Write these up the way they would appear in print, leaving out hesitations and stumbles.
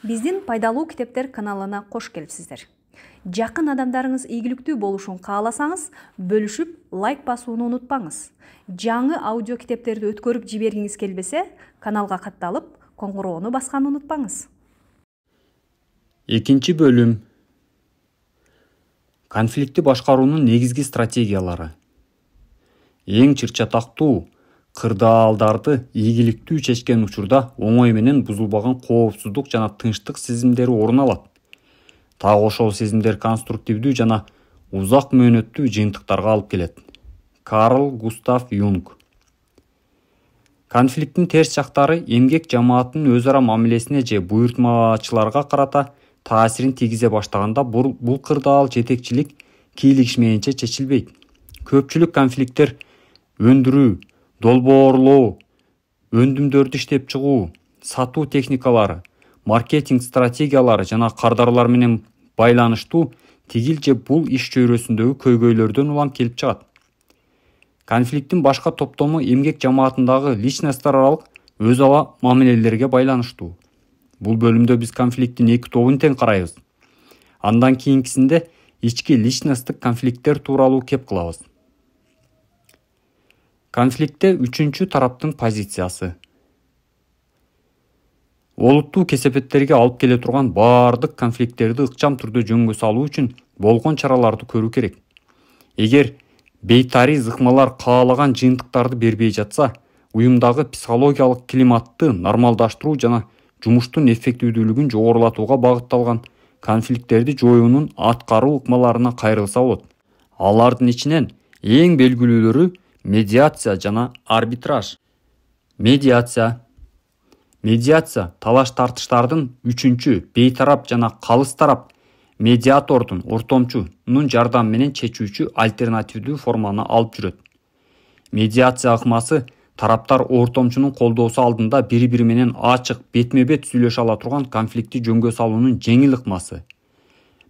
Биздин пайдалуу китептер каналына кош келипсиздер. Жакын адамдарыңыз ийгиликтүү болушун кааласаңыз, бөлүшүп, лайк басууну унутпаңыз. Жаңы аудио китептерди өткөрүп жибергиңиз келбесе, каналга катталып, коңгуроону басканды унутпаңыз. Экинчи бөлүм. Конфликтти башкаруунун негизги стратегиялары. Эң чыр-чатактуу кырдаалдарды ийгиликтүү чечкен учурда оңой менен бузулбаган коопсуздук жана тынчтык сезимдери орун алат. Так ошол сезимдер конструктивдүү жана узак мөөнөттүү жыйынтыктарга алып келет. Карл Густав Юнг. Конфликттин терс жактары эмгек жамаатынын өз ара мамилесине же буйртмачыларга карата таасирин тийгизе баштаганда бул кырдаал жетекчилик кийлигишмейинче чечилбейт. Көпчүлүк конфликттер өндүрүү, долбоорлоо, өндүмдөрдү иштеп чыгуу, сатуу техникалары, маркетинг стратегиялары жана кардарлар менен байланыштуу тигил же бул иш чөйрөсүндөгү көйгөйлөрдөн улам келип чыгат. Конфликттин башка топтому эмгек жамаатындагы личносттор аралык өз ара мамилелерге байланыштуу. Бул бөлүмдө биз конфликттин эки тобун тең карайбыз. Андан кийинкисинде ички личносттук конфликттер тууралуу кеп кылабыз. Конфликтте үчүнчү тараптын позициясы. Олуттуу кесепеттерге алып келе турган баардык конфликттерди ыкчам түрдө жөнгө салуу үчүн болгон чараларды көрүү керек. Эгер бейтари зыкмалар каалаган жыйынтыктарды бербей жатса, уюмдагы психологиялык климатты нормалдаштыруу жана жумуштун эффективдүүлүгүн жогорулатууга багытталган конфликттерди жоюунун аткаруу ыкмаларына кайрылса болот. Алардын ичинен эң белгилүүлөрү медиация жана арбитраж. Медиация талаш-тартыштардын үчүнчү бейтарап жана калыс тарап медиатордун, ортомчунун жардамы менен чечүүчү альтернативдүү форманы алып жүрөт. Медиация ыкмасы тараптар ортомчунун колдоосу алдында бири-бири менен ачык, бетме-бет сүйлөшө ала турган конфликтти жөнгө салуунун жеңил ыкмасы.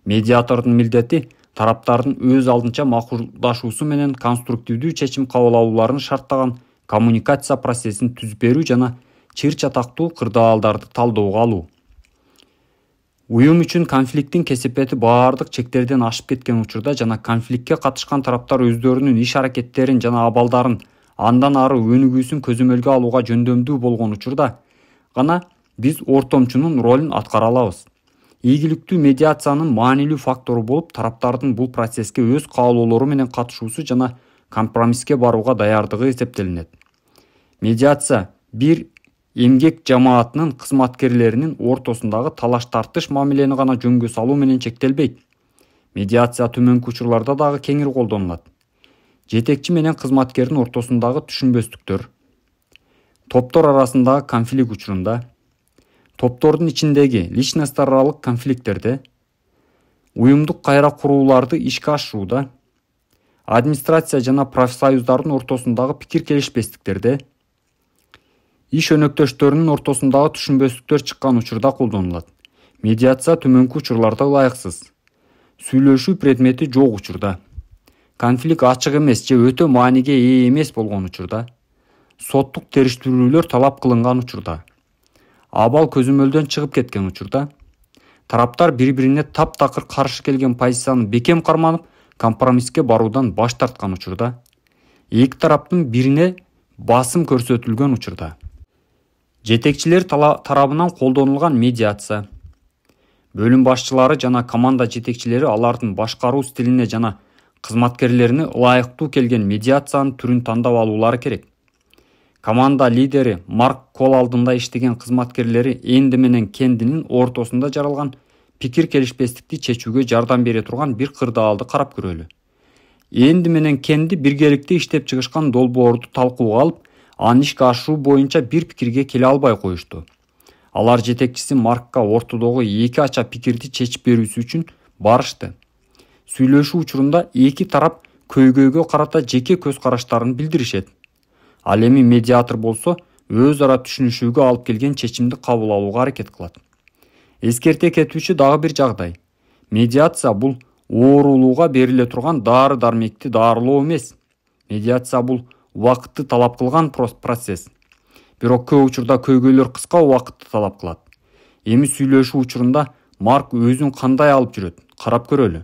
Медиатордун милдети тараптардын өз алдынча макулдашуусу менен конструктивдүү чечим кабыл алууларын шарттаган коммуникация процессин түзүп берүү жана чыр-чатактуу кырдаалдарды талдоого алуу. Уюм үчүн конфликттин кесепети баардык чектерден ашып кеткен учурда жана конфликтке катышкан тараптар өздөрүнүн иш-аракеттерин жана абалдарын андан ары өнүгүүсүн көзөмөлгө алууга жөндөмдүү болгон учурда гана биз ортомчунун ролун аткара алабыз. Ийгиликтүү медиациянын маанилүү фактору болуп, тараптардын бул процесске өз каалоолору менен катышуусу жана компромисске барууга даярдыгы эсептелинет. Медиация бир эмгек жамаатынын кызматкерлеринин ортосундагы талаш-тартыш мамилени гана жөнгө салуу менен чектелбейт. Медиация төмөнкү учурларда дагы кеңири колдонулат. Жетекчи менен кызматкердин ортосундагы түшүнбөстүктөр, топтор арасындагы конфликт учурунда, топтордун ичиндеги личносттор аралык конфликттерде, уюмдук кайра курууларды ишке ашырууда, администрация жана профсоюздардын ортосундагы пикир келишпестиктерде, иш өнөктөштөрүнүн ортосундагы түшүнбөстүктөр чыккан учурда колдонулат. Медиация төмөнкү учурларда ылайыксыз. Сүйлөшүү предмети жок учурда, конфликт ачык эмес же өтө мааниге ээ эмес болгон учурда, соттук териштирүүлөр талап кылынган учурда, абал көзөмөлдөн чыгып кеткен учурда, тараптар бири-бирине таптакыр каршы келген позицияны бекем карманып, компромисске баруудан баш тарткан учурда, эки тараптын бирине басым көрсөтүлгөн учурда. Жетекчилер тарабынан колдонулган медиация. Бөлүм башчылары жана команда жетекчилери алардын башкаруу стилине жана кызматкерлерине ылайыктуу келген медиациянын түрүн тандап алуулары керек. Команда лидери Марк кол алдында иштеген кызматкерлери энди менен кендинин ортосунда жаралган пикир келишпестикти чечүүгө жардам бере турган бир кырдаалды карап көрөлү. Энди менен кенди биргеликте иштеп чыгышкан долбоорду талкууга алып, аны ишке ашыруу боюнча бир пикирге келе албай коюшту. Алар жетекчиси Маркка ортодогу эки ача пикирди чечип берүүсү үчүн барышты. Сүйлөшүү учурунда эки тарап көйгөйгө карата жеке көз караштарын билдиришет. Ал эми медиатор болсо өз ара түшүнүшүүгө алып келген чечимди кабыл алууга аракет кылат. Эскерте кетүүчү дагы бир жагдай. Медиация бул оорулууга бериле турган дары-дармекти дарылоо эмес. Медиация бул убакытты талап кылган процесс. Бирок көп учурда көйгөйлөр кыска убакытты талап кылат. Эми сүйлөшүү учурунда Марк өзүн кандай алып жүрөт? Карап көрөлү.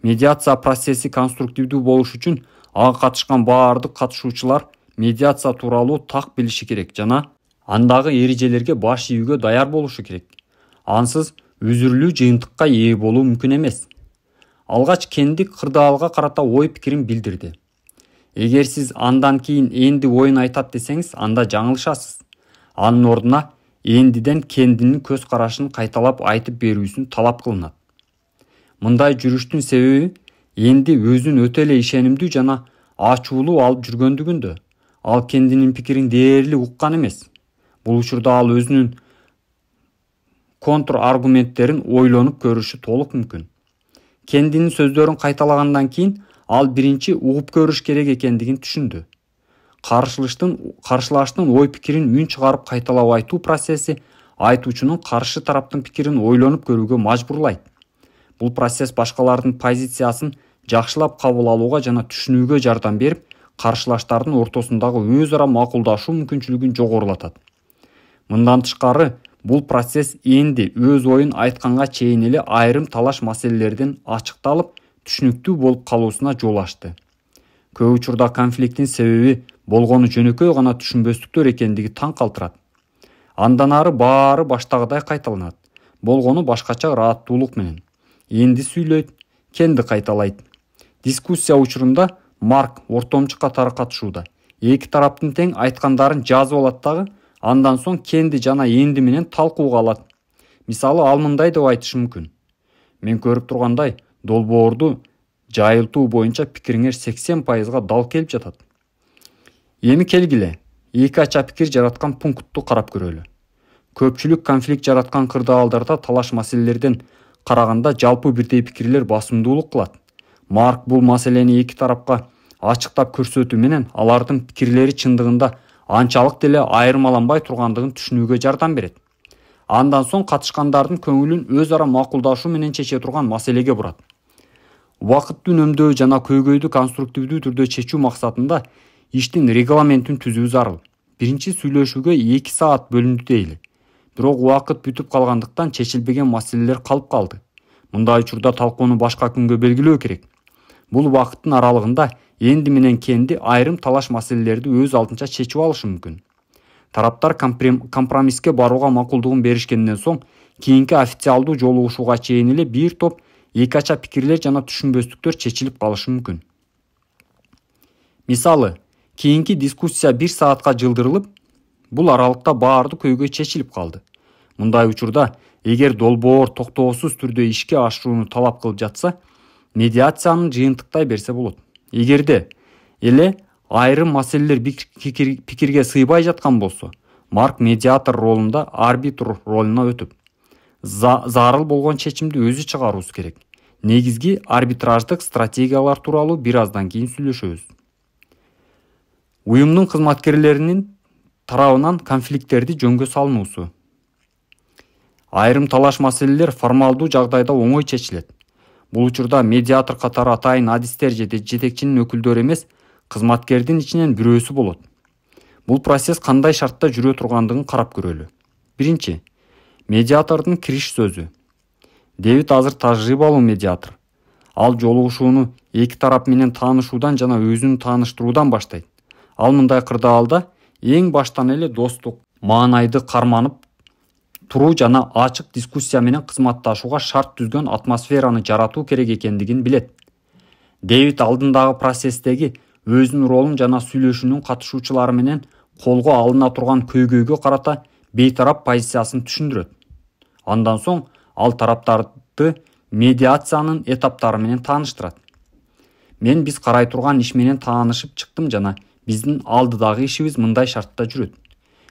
Медиация процесси конструктивдүү болуш үчүн ага катышкан баардык катышуучулар медиация тууралуу так билиши керек жана андагы эрежелерге баш ийүүгө даяр болушу керек. Ансыз үзүрлүү жыйынтыкка ээ болуу мүмкүн эмес. Алгач кендик кырдаалга карата ой пикирин билдирди. Эгер сиз андан кийин энди оюн айтат десеңиз, анда жаңылышасыз. Анын ордуна эндиден кендинин көз карашын кайталап айтып берүүсүн талап кылынат. Мындай жүрүштүн себеби энди өзүн өтө эле ишенимдүү жана ачуулуу алып жүргөндүгүндө. Ал кендинин пикирин дээрлик уккан эмес. Бул учурда ал өзүнүн контр аргументтерин ойлонуп көрүшү толук мүмкүн. Кендинин сөздөрүн кайталагандан кийин ал биринчи угуп көрүш керек экендигин түшүндү. Каршылаштын ой пикирин үн чыгарып кайталап айтуу процесси айтуучунун каршы тараптын пикирин ойлонуп көрүүгө мажбурлайт. Бул процесс башкалардын позициясын жакшылап кабыл алууга жана түшүнүүгө жардам берип, каршылаштардын ортосундагы өз ара макулдашуу мүмкүнчүлүгүн жогорулатат. Мындан тышкары, бул процесс энди өз оюн айтканга чейин эле айрым талаш маселелерден ачыкталып, түшүнүктүү болуп калуусуна жол ачты. Көп учурда конфликттин себеби болгону жөнөкөй гана түшүнбөстүктөр экендиги таң калтырат. Андан ары баары баштагыдай кайталанат. Болгону башкача ырааттуулук менен. Энди сүйлөйт, кенди кайталайт. Дискуссия учурунда Марк ортомчу катары катышууда. Эки тараптын тең айткандарын жазып алат дагы, андан соң кенди жана энди менен талкууга алат. Мисалы, ал мындай деп айтышы мүмкүн. Мен көрүп тургандай, долбоорду жайылтуу боюнча пикириңер 80%га дал келип жатат. Эми келгиле, эки ача пикир жараткан пунктту карап көрөлү. Көпчүлүк конфликт жараткан кырдаалдарда талаш маселелерден караганда жалпы бирдей пикирлер басымдуулук кылат. Марк бул маселени эки тарапка ачыктап көрсөтүү менен алардын пикирлери чындыгында анчалык деле айырмаланбай тургандыгын түшүнүүгө жардам берет. Андан соң катышкандардын көңүлүн өз ара макулдашуу менен чече турган маселеге бурат. Убакытты үнөмдөө жана көйгөйдү конструктивдүү түрдө чечүү максатында иштин регламентин түзүү зарыл. Биринчи сүйлөшүүгө 2 саат бөлүндү дейли. Бирок убакыт бүтүп калгандыктан чечилбеген маселелер калып калды. Мындай учурда талкууну башка күнгө белгилөө керек. Бул убакыттын аралыгында энди менен кенди айрым талаш маселелерди өз алдынча чечип алышы мүмкүн. Тараптар компромисске барууга макулдугун беришкенден соң кийинки официалдуу жолугушууга чейин эле бир топ эки ача пикирлер жана түшүнбөстүктөр чечилип калышы мүмкүн. Мисалы, кийинки дискуссия 1 саатка жылдырылып, бул аралыкта баардык көйгөй чечилип калды. Мындай учурда, эгер долбоор токтоосуз түрдө ишке ашырууну талап кылып жатса, медиациянын жыйынтыктай берсе болот. Эгерде эле айрым маселелер пикирге сыйбай жаткан болсо, Марк медиатор ролунда арбитр ролуна өтүп, зарыл болгон чечимди өзү чыгаруусу керек. Негизги арбитраждык стратегиялар тууралуу бир аздан кийин сүйлөшөбүз. Уюмдун кызматкерлеринин тарабынан конфликттерди жөнгө салынуусу. Айрым талаш маселелер формалдуу жагдайда оңой чечилет. Бул учурда медиатор катары атайын адистер же жетекчинин өкүлдөрү эмес, кызматкердин ичинен бирөөсү болот. Бул процесс кандай шартта жүрө тургандыгын карап көрөлү. Биринчи, медиатордун кириш сөзү. Дэвид азыр тажрыйбалуу медиатор. Ал жолугушууну эки тарап менен таанышуудан жана өзүн тааныштыруудан баштайт. Ал мындай кырдаалда эң баштан эле достук, маанайды карманып туруу жана ачык дискуссия менен кызматташууга шарт түзгөн атмосфераны жаратуу керек экендигин билет. Дэвид алдындагы процесстеги өзүнүн ролун жана сүйлөшүүнүн катышуучулары менен колго алына турган көйгөйгө карата бейтарап позициясын түшүндүрөт. Андан соң ал тараптарды медиациянын этаптары менен тааныштырат. Биз карай турган иш менен таанышып чыктым жана биздин алдыдагы ишибиз мындай шартта жүрөт.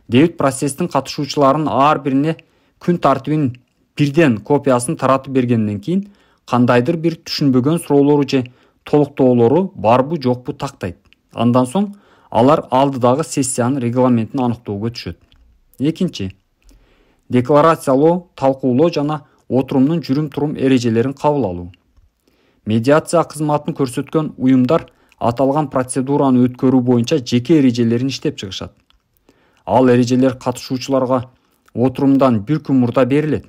Дэвид процесстин катышуучуларынын ар бирине күн тартибинин бирден копиясын таратып бергенден кийин кандайдыр бир түшүнбөгөн суроолору же толуктоолору барбы жокпу тактайт. Андан соң алар алдыдагы сессиянын регламентин аныктоого түшөт. Экинчи, декларациялоо, талкуулоо жана отурумдун жүрүм-турум эрежелерин кабыл алуу. Медиация кызматын көрсөткөн уюмдар аталган процедураны өткөрүү боюнча жеке эрежелерин иштеп чыгышат. Ал эрежелер катышуучуларга отурумдан 1 күн мурда берилет.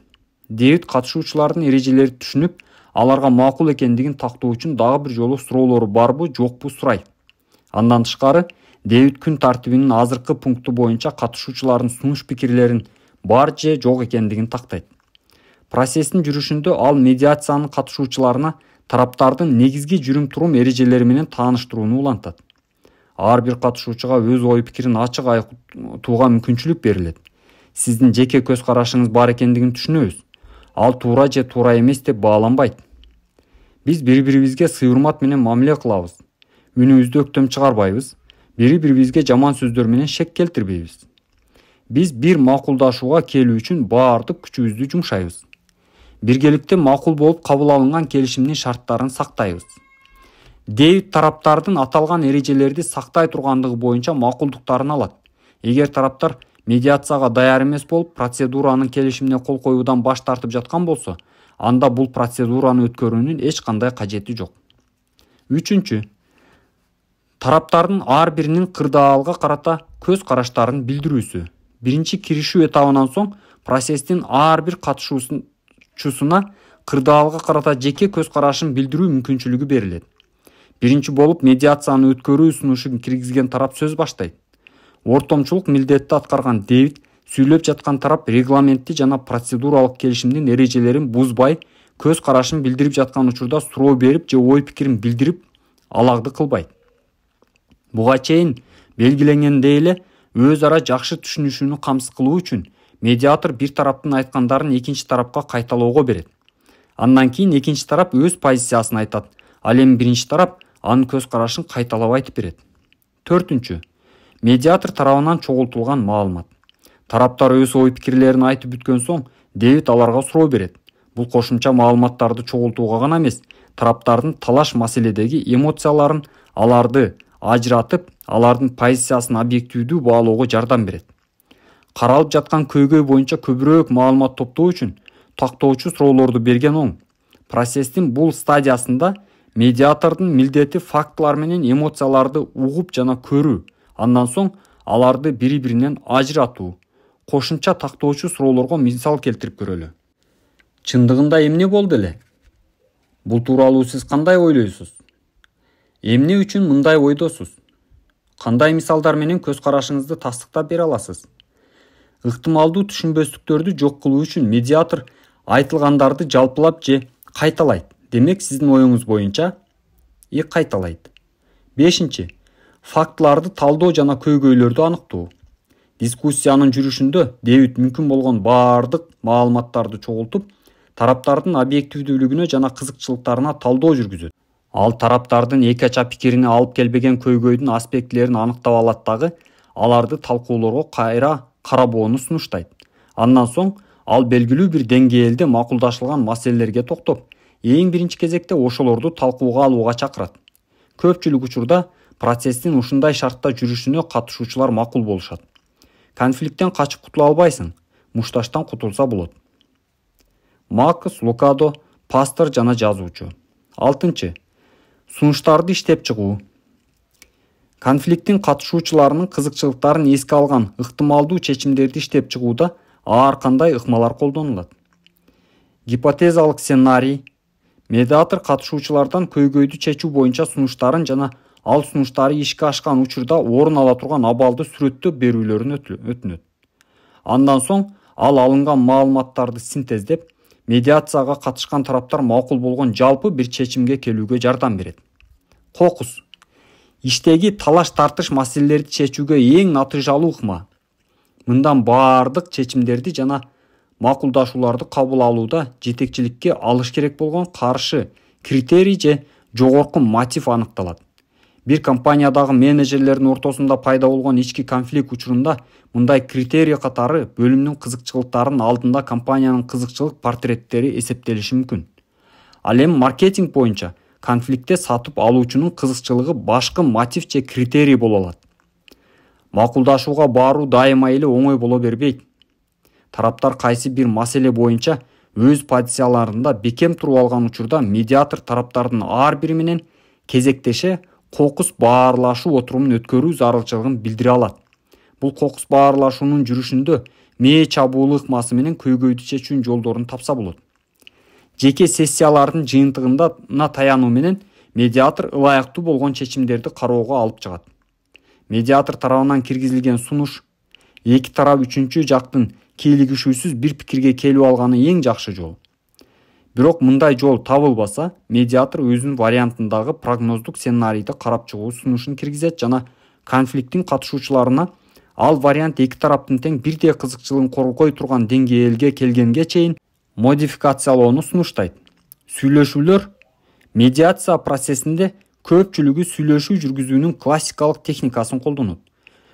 Дэвид катышуучулардын эрежелерди түшүнүп, аларга макул экендигин тактоо үчүн дагы бир жолу суроолору барбы, жокпу сурайт. Андан тышкары, Дэвид күн тартибинин азыркы пункту боюнча катышуучулардын сунуш пикирлерин бар же жок экендигин тактайт. Процесстин жүрүшүндө ал медиациянын катышуучуларына тараптардын негизги жүрүм-турум эрежелери менен тааныштырууну улантат. Ар бир катышуучуга өз ой пикирин ачык айтууга мүмкүнчүлүк берилет. Сиздин жеке көз карашыңыз бар экендигин түшүнөбүз. Ал туура же туура эмес деп бааланбайт. Биз бири-бирибизге сый-урмат менен мамиле кылабыз. Үнүбүздү өктөм чыгарбайбыз. Бири-бирибизге жаман сөздөр менен шек келтирбейбиз. Биз бир макулдашууга келүү үчүн баардык күчүбүздү жумшайбыз. Биргеликте макул болуп кабыл алынган келишимдин шарттарын сактайбыз. Дэвид тараптардын аталган эрежелерди сактай тургандыгы боюнча макулдуктарын алат. Эгер тараптар медиацияга даяр эмес болуп, процедуранын келишимине кол коюудан баш тартып жаткан болсо, анда бул процедураны өткөрүүнүн эч кандай кажети жок. Үчүнчү, тараптардын ар биринин кырдаалга карата көз караштарын билдирүүсү. Биринчи киришүү этабынан соң процесстин ар бир катышуучусуна кырдаалга карата жеке көз карашын билдирүү мүмкүнчүлүгү берилет. Биринчи болуп медиацияны өткөрүү сунушун киргизген тарап сөз баштайт. Ортомчулук милдетти аткарган Дэвид сүйлөп жаткан тарап регламентти жана процедуралык келишимдин эрежелерин бузбай, көз карашын билдирип жаткан учурда суроо берип же ой пикирин билдирип аларды кылбайт. Буга чейин белгиленгендей эле өз ара жакшы түшүнүшүүнү камсыз кылуу үчүн медиатор бир тараптын айткандарын экинчи тарапка кайталоого берет. Андан кийин экинчи тарап өз позициясын айтат, ал эми биринчи тарап анын көз карашын кайталап айтып берет. Төртүнчү, медиатор тарабынан чогултулган маалымат. Тараптар өз ой пикирлерин айтып бүткөн соң, Дэвид аларга суроо берет. Бул кошумча маалыматтарды чогултууга гана эмес, тараптардын талаш маселедеги эмоцияларын, аларды ажыратып, алардын позициясын объективдүү баалоого жардам берет. Каралып жаткан көйгөй боюнча көбүрөөк маалымат топтоо үчүн тактоочу суроолорду берген оң. Процесстин бул стадиясында медиатордун милдети фактылар менен эмоцияларды угуп жана көрүү, андан соң аларды бири-биринен ажыратуу. Кошумча тактоочу суроолорго мисал келтирип көрөлү. Чындыгында эмне болду эле? Бул тууралуу сиз кандай ойлойсуз? Эмне үчүн мындай ойдосуз? Кандай мисалдар менен көз карашыңызды тастыктап бере аласыз? Ыктымалдуу түшүнбөстүктөрдү жок кылуу үчүн медиатор айтылгандарды жалпылап же кайталайт. Демек, сиздин оюңуз боюнча кайталайт. 5. Фактыларды талдоо жана көйгөйлөрдү аныктоо. Дискуссиянын жүрүшүндө Дэвид мүмкүн болгон баардык маалыматтарды чогултуп, тараптардын объективдүүлүгүнө жана кызыкчылыктарына талдоо жүргүзөт. Ал тараптардын эки ача пикирине алып келбеген көйгөйдүн аспектилерин аныктап алат дагы, аларды талкуулоого кайра карабоону сунуштайт. Андан соң ал белгилүү бир деңгээлде макулдашылган маселелерге токтоп, эң биринчи кезекте ошолорду талкууга алууга чакырат. Көпчүлүк учурда процесстин ушундай шартта жүрүшүнө катышуучулар макул болушат. Конфликттен качып кутула албайсың, мушташтан кутулса болот. Маркус Лукадо, пастор жана жазуучу. 6. Сунуштарды иштеп чыгуу. Конфликттин катышуучуларынын кызыкчылыктарын эске алган ыктымалдуу чечимдерди иштеп чыгууда ар кандай ыкмалар колдонулат. Гипотезалык сценарий. Медиатор катышуучулардан көйгөйдү чечүү боюнча сунуштарын жана ал сунуштары ишке ашкан учурда орун ала турган абалды сүрөттөп берүүлөрүн өтүнөт. Андан соң ал алынган маалыматтарды синтездеп, медиацияга катышкан тараптар макул болгон жалпы бир чечимге келүүгө жардам берет. Кокус. Иштеги талаш-тартыш маселелерди чечүүгө эң натыйжалуу ыкма. Мындан баардык чечимдерди жана макулдашууларды кабыл алууда жетекчиликке алыш керек болгон каршы критерий же жогорку мотив аныкталат. Бир компаниядагы менеджерлердин ортосунда пайда болгон ички конфликт учурунда мындай критерий катары бөлүмдүн кызыкчылыктарынын алдында компаниянын кызыкчылык портреттери эсептелиши мүмкүн. Ал эми маркетинг боюнча конфликтте сатып алуучунун кызыкчылыгы башкы мотив же критерий боло алат. Макулдашууга баруу дайыма эле оңой боло бербейт. Тараптар кайсы бир маселе боюнча өз позицияларында бекем туруп алган учурда медиатор тараптардын ар бири менен кезектеше кокус баарлашуу отурумун өткөрүү зарылчылыгын билдире алат. Бул кокус баарлашуунун жүрүшүндө мээ чабуул ыкмасы менен көйгөйдү чечүүнүн жолдорун тапса болот. Жеке сессиялардын жыйынтыгына таянуу менен медиатор ылайыктуу болгон чечимдерди кароого алып чыгат. Медиатор тарабынан киргизилген сунуш эки тарап үчүнчү жактын кийлигишүүсүз бир пикирге келип алганы эң жакшы жол. Бирок мындай жол табылбаса, медиатор өзүнүн вариантындагы прогноздук сценарийди карап чыгуу сунушун киргизет жана конфликттин катышуучуларына ал вариант эки тараптын тең бирдей кызыкчылыгын коргой турган деңгээлге келгенге чейин модификациялоону сунуштайт. Сүйлөшүүлөр медиация процессинде көпчүлүгү сүйлөшүү жүргүзүүнүн классикалык техникасын колдонот.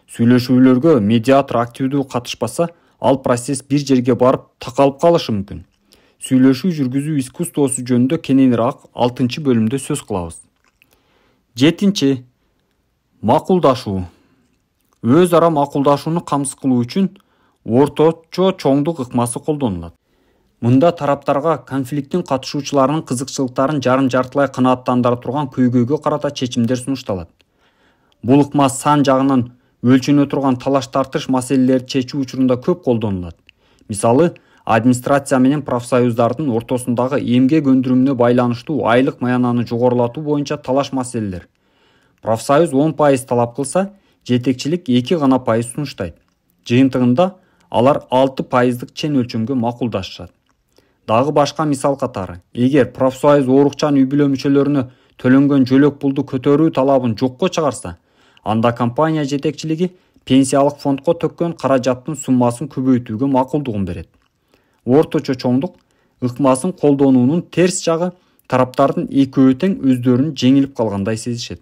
Сүйлөшүүлөргө медиатор активдүү катышпаса, ал процесс бир жерге барып такалып калышы мүмкүн. Сүйлөшүү жүргүзүү искусствосу жөнүндө кененирээк 6-бөлүмдө сөз кылабыз. 7. Макулдашуу. Өз ара макулдашууну камсыз кылуу үчүн орточо чоңдук ыкмасы колдонулат. Мында тараптарга конфликттин катышуучуларынын кызыкчылыктарын жарым-жартылай канааттандыра турган көйгөйгө карата чечимдер сунушталат. Бул ыкма сан жагынан өлчөнө турган талаш-тартыш маселелерди чечүү учурунда көп колдонулат. Мисалы, администрация менен профсоюздардын ортосундагы эмгек өндүрүмүнө байланыштуу айлык маянаны жогорулатуу боюнча талаш маселелер. Профсоюз 10% талап кылса, жетекчилик 2 гана пайыз сунуштайт. Жыйынтыгында алар 6%дык чен өлчөмгө макулдашышат. Дагы башка мисал катары, эгер профсоюз оорукчан үй-бүлө мүчөлөрүнө төлөнгөн жөлөк пулду көтөрүү талабын жокко чыгарса, анда компания жетекчилиги пенсиялык фондко төккөн каражаттын суммасын көбөйтүүгө макулдугун берет. Орточо чоңдук ыкмасын колдонуунун терс жагы тараптардын экөө тең өздөрүнүн жеңилип калгандай сезишет.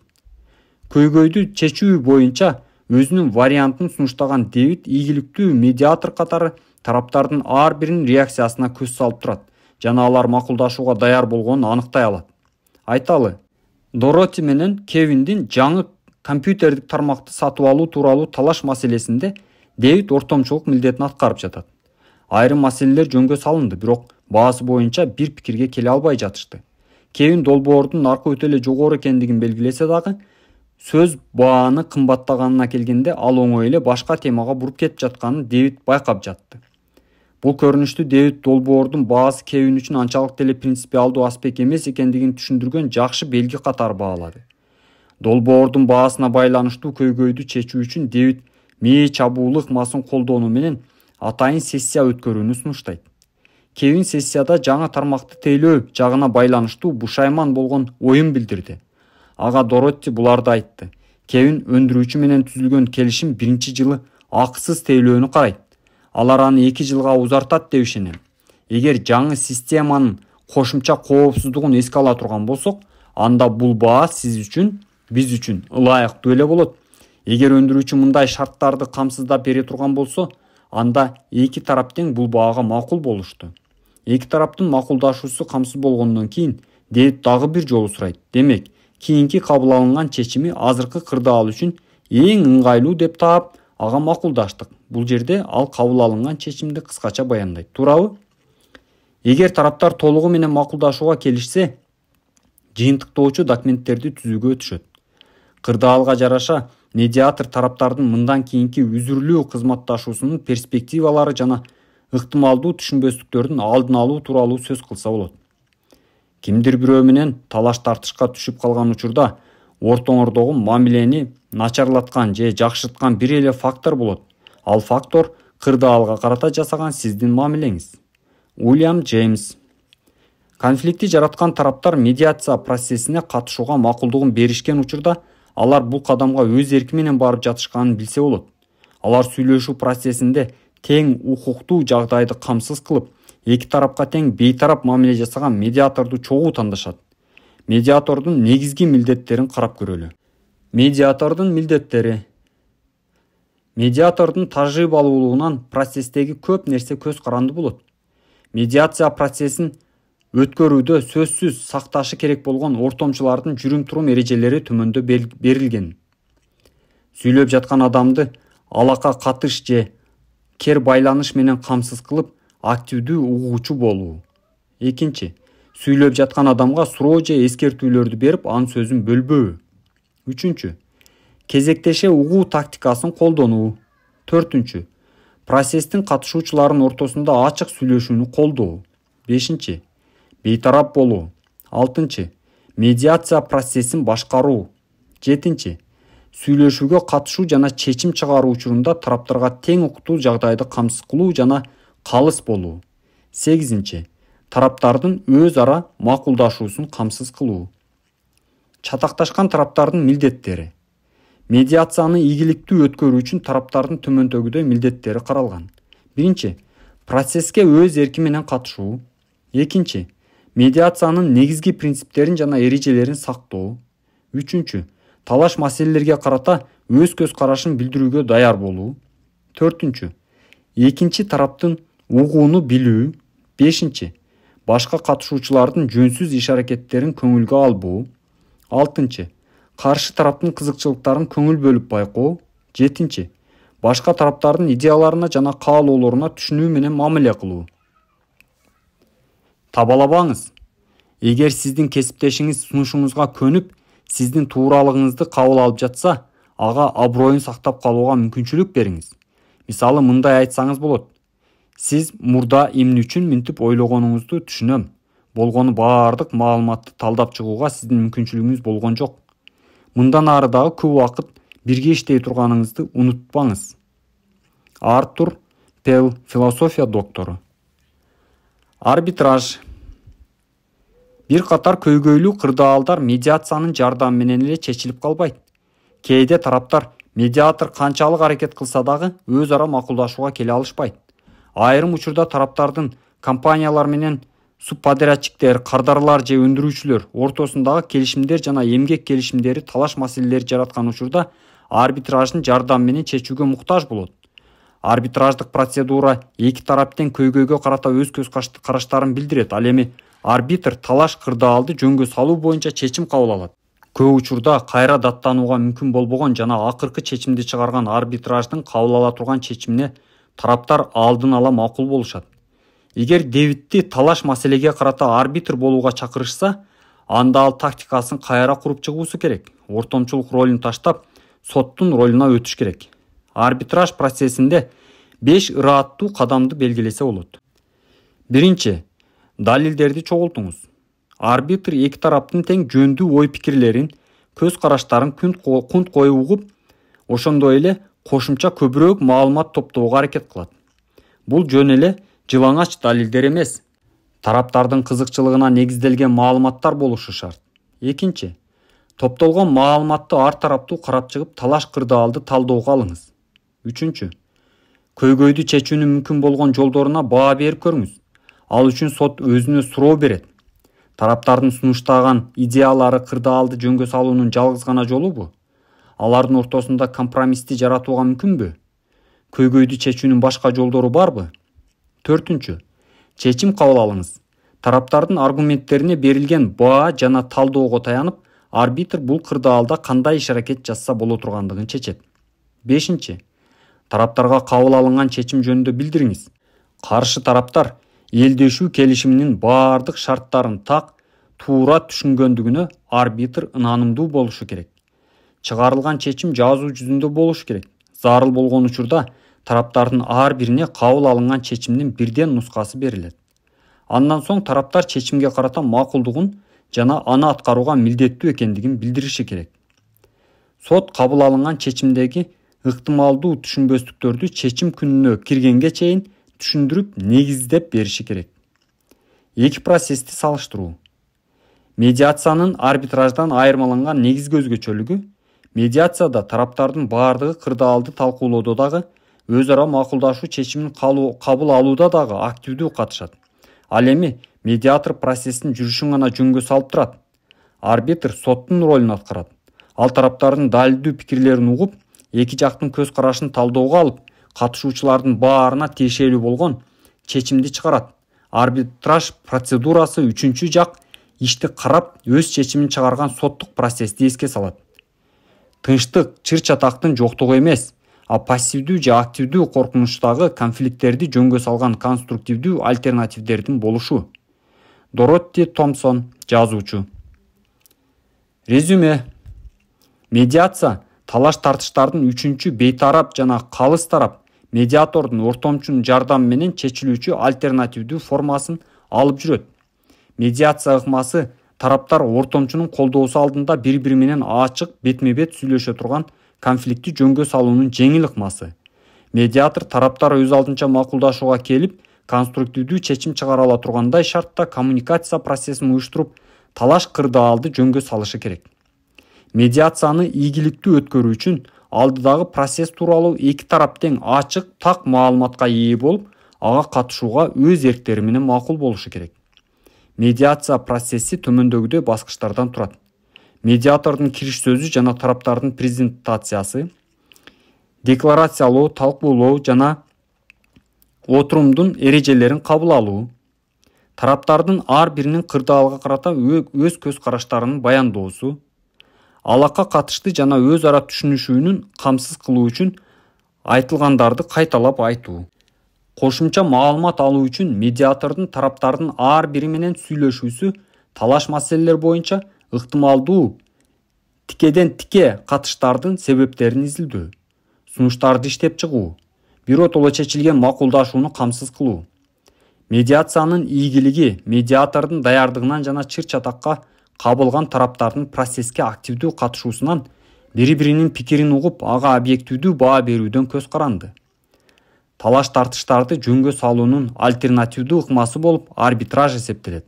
Көйгөйдү чечүү боюнча өзүнүн вариантын сунуштаган Дэвид ийгиликтүү медиатор катары тараптардын ар биринин реакциясына көз салып турат жана алар макулдашууга даяр болгонун аныктай алат. Айталы, Дороти менен Кевиндин жаңы компьютердик тармакты сатып алуу тууралуу талаш маселесинде Дэвид ортомчулук милдетин аткарып жатат. Айрым маселелер жөнгө салынды, бирок баасы боюнча бир пикирге келе албай жатышты. Кевин долбоордун наркы өтө эле жогору экендигин белгилесе дагы, сөз бааны кымбаттаганына келгенде ал оңой эле башка темага буруп кетип жатканын Дэвид байкап жатты. Бул көрүнүштү Дэвид долбоордун баасы Кевин үчүн анчалык деле принципиалдуу аспект эмес экендигин түшүндүргөн жакшы белги катары баалады. Долбоордун баасына байланыштуу көйгөйдү чечүү үчүн Дэвид мээ чабуул ыкмасын колдонуу менен атайын сессия өткөрүүнү сунуштайт. Кевин сессияда жаңы тармакты тейлөө жагына байланыштуу бушайман болгон оюн билдирди. Ага Доротти буларды айтты. Кевин өндүрүүчү менен түзүлгөн келишим биринчи жылы акысыз тейлөөнү карайт. Алар аны 2 жылга узартат деп ишенем. Эгер жаңы системанын кошумча коопсуздугун эске ала турган болсок, анда бул баа сиз үчүн, биз үчүн ылайыктуу эле болот. Эгер өндүрүүчү мындай шарттарды камсыздап бере турган болсо, анда эки тарап тең бул баага макул болушту. Эки тараптын макулдашуусу камсыз болгондон кийин Дэвид дагы бир жолу сурайт. Демек, кийинки кабыл алынган чечими азыркы кырдаал үчүн эң ыңгайлуу деп таап, ага макулдаштык. Бул жерде ал кабыл алынган чечимди кыскача баяндайт. Туурабы? Эгер тараптар толугу менен макулдашууга келишсе, жыйынтыктоочу документтерди түзүүгө өтүшөт. Кырдаалга жараша медиатор тараптардын мындан кийинки үзүрлүү кызматташуусунун перспективалары жана ыктымалдуу түшүнбөстүктөрдүн алдын алуу тууралуу сөз кылса болот. Кимдир бирөө менен талаш-тартышка түшүп калган учурда ортоңордогу мамилени начарлаткан же жакшырткан бир эле фактор болот. Ал фактор кырдаалга карата жасаган сиздин мамилеңиз. Уильям Джеймс. Конфликти жараткан тараптар медиация процессине катышууга макулдугун беришкен учурда, алар бул кадамга өз эрки менен барып жатышканын билсе болот. Алар сүйлөшүү процессинде тең укуктуу жагдайды камсыз кылып, эки тарапка тең бейтарап мамиле жасаган медиаторду чогуу тандашат. Медиатордун негизги милдеттерин карап көрөлү. Медиатордун милдеттери. Медиатордун тажрыйбалуулугунан процесстеги көп нерсе көз каранды болот. Медиация процессин өткөрүүдө сөзсүз сакташы керек болгон ортомчулардын жүрүм-турум эрежелери төмөндө берилген. Сүйлөп жаткан адамды алака катыш же кер байланыш менен камсыз кылып, активдүү угуучу болуу. Экинчи, сүйлөп жаткан адамга суроо же эскертүүлөрдү берип, анын сөзүн бөлбөө. Үчүнчү, кезектеше угуу тактикасын колдонуу. Төртүнчү, процесстин катышуучуларынын ортосунда ачык сүйлөшүүнү колдоо. 5. Бейтарап болуу. 6. Медиация процессин башкаруу. 7. Сүйлөшүүгө катышуу жана чечим чыгаруу учурунда тараптарга тең укуктуу жагдайды камсыз кылуу жана калыс болуу. 8. Тараптардын өз ара макулдашуусун камсыз кылуу. Чатакташкан тараптардын милдеттери. Медиацияны ийгиликтүү өткөрүү үчүн тараптардын төмөндөгүдөй милдеттери каралган. 1. Процесске өз эрки менен катышуу. 2. Медиациянын негизги принциптерин жана эрежелерин сактоо. 3. Талаш маселелерге карата өз көз карашын билдирүүгө даяр болуу. 4. Экинчи тараптын угууну билүү. 5. Башка катышуучулардын жөнсүз иш-аракеттерин көңүлгө албоо. 6. Каршы тараптын кызыкчылыктарын көңүл бөлүп байкоо. 7. Башка тараптардын идеяларына жана каалоолоруна түшүнүү менен мамиле кылуу. Табалабаңыз. Эгер сиздин кесиптешиңиз сунушуңузга көнүп, сиздин тууралыгыңызды кабыл алып жатса, ага аброюн сактап калууга мүмкүнчүлүк бериңиз. Мисалы, мындай айтсаңыз болот: сиз мурда эмне үчүн минтип ойлогонуңузду түшүнөм. Болгону баардык маалыматты талдап чыгууга сиздин мүмкүнчүлүгүңүз болгон жок. Мындан ары дагы көп убакыт бирге иштей турганыңызды унутпаңыз. Артур Пел, философия доктору. Арбитраж. Бир катар көйгөйлүү кырдаалдар медиациянын жардамы менен эле чечилип калбайт. Кээде тараптар медиатор канчалык аракет кылса дагы өз ара макулдашууга келе алышпайт. Айрым учурда тараптардын компаниялар менен субподрядчиктер, кардарлар же өндүрүүчүлөр ортосундагы келишимдер жана эмгек келишимдери талаш маселелери жараткан учурда арбитраждын жардамы менен чечүүгө муктаж болот. Арбитраждык процедура эки тарап тең көйгөйгө карата өз көз караштарын билдирет. Ал эми арбитр талаш кырдаалды жөнгө салуу боюнча чечим кабыл алат. Көп учурда кайра даттанууга мүмкүн болбогон жана акыркы чечимди чыгарган арбитраждын кабыл ала турган чечимине тараптар алдын ала макул болушат. Эгер Дэвидти талаш маселеге карата арбитр болууга чакырышса, анда ал тактикасын кайра куруп чыгуусу керек. Ортомчулук ролун таштап, соттун ролуна өтүш керек. Арбитраж процессинде 5 ырааттуу кадамды белгилесе болот. 1. Далилдерди чогултуңуз. Арбитр эки тараптын тең жөндүү ой-пикирлерин, көз караштарын кунт коюп угуп, ошондой эле кошумча көбүрөөк маалымат топтоого аракет кылат. Бул жөн эле жылаңач далилдер эмес. Тараптардын кызыкчылыгына негизделген маалыматтар болушу шарт. 2. Топтолгон маалыматты ар тараптуу карап чыгып, талаш кырдаалды талоого алыңыз. 3. Көйгөйдү чечүүнүн мүмкүн болгон жолдоруна баа берип көрүңүз. Ал үчүн сот өзүнө суроо берет. Тараптардын сунуштаган идеялары кырдаалды жөнгө салуунун жалгыз гана жолу бу? Алардын ортосунда компромиссти жаратууга мүмкүнбү? Көйгөйдү чечүүнүн башка жолдору барбы? 4. Чечим кабыл алыңыз. Тараптардын аргументтерине берилген баа жана талдоого таянып, арбитр бул кырдаалда кандай иш-аракет жасса боло тургандыгын чечет. 5. Тараптарга кабыл алынган чечим жөнүндө билдириңиз. Каршы тараптар элдешүү келишиминин баардык шарттарын так, туура түшүнгөндүгүнө арбитр ынанымдуу болушу керек. Чыгарылган чечим жазуу жүзүндө болушу керек. Зарыл болгон учурда тараптардын ар бирине кабыл алынган чечимдин бирден нускасы берилет. Андан соң тараптар чечимге карата макулдугун жана аны аткарууга милдеттүү экендигин билдириши керек. Сот кабыл алынган чечимдеги ыктымалдуу түшүнбөстүктөрдү чечим күнүнө киргенге чейин түшүндүрүп, негиздеп бериши керек. Эки процессти салыштыруу. Медиациянын арбитраждан айырмаланган негизги өзгөчөлүгү: медиацияда тараптардын баардыгы кырдаалды талкуулоодо дагы, өз ара макулдашуу чечимин кабыл алууда дагы активдүү катышат. Ал эми медиатор процесстин жүрүшүн гана жөнгө салып турат. Арбитр соттун ролун аткарат. Ал тараптардын далилдүү пикирлерин угуп, эки жактын көз карашын талоого алып, катышуучулардын баарына тиешелүү болгон чечимди чыгарат. Арбитраж процедурасы үчүнчү жак ишти карап, өз чечимин чыгарган соттук процессти эске салат. Тынчтык, чыр-чатактын жоктугу эмес, а пассивдүү же активдүү коркунучтагы конфликттерди жөнгө салган конструктивдүү альтернативдердин болушу. Доротти Томпсон, жазуучу. Резюме. Медиация талаш тартыштардын үчүнчү бейтарап жана калыс тарап медиатордун ортомчунун жардамы менен чечилүүчү альтернативдүү формасын алып жүрөт. Медиация ыкмасы тараптар ортомчунун колдоосу алдында бири-бири менен ачык бетме-бет сүйлөшө турган конфликтти жөнгө салуунун жеңил ыкмасы. Медиатор тараптар өз алдынча макулдашууга келип, конструктивдүү чечим чыгара ала тургандай шартта коммуникация процессин уюштуруп, талаш кырдаалды жөнгө салышы керек. Медиацияны ийгиликтүү өткөрүү үчүн алдыдагы процесс тууралуу эки тарап тең ачык, так маалыматка ээ болуп, ага катышууга өз эрктери менен макул болушу керек. Медиация процесси төмөндөгүдөй баскычтардан турат. Медиатордун кириш сөзү жана тараптардын презентациясы, декларациялоо, талкуулоо жана отурумдун эрежелерин кабыл алуу, тараптардын ар биринин кырдаалга карата өз көз караштарынын баяндоосу, алакка катышты жана өз ара түшүнүшүүнүн камсыз кылуу үчүн айтылгандарды кайталап айтуу. Кошумча маалымат алуу үчүн медиатордун тараптардын ар бири менен сүйлөшүүсү, талаш маселелер боюнча ыктымалдуу тикеден-тике катыштардын себептерин изилдөө, сунуштарды иштеп чыгуу, биротоло чечилген макулдашууну камсыз кылуу. Медиациянын ийгилиги медиатордун даярдыгынан жана чыр-чатакка кабылган тараптардын процесске активдүү катышуусунан, бири-биринин пикирин угуп, ага объективдүү баа берүүдөн көз каранды. Талаш тартыштарды жөнгө салуунун альтернативдүү ыкмасы болуп арбитраж эсептелет.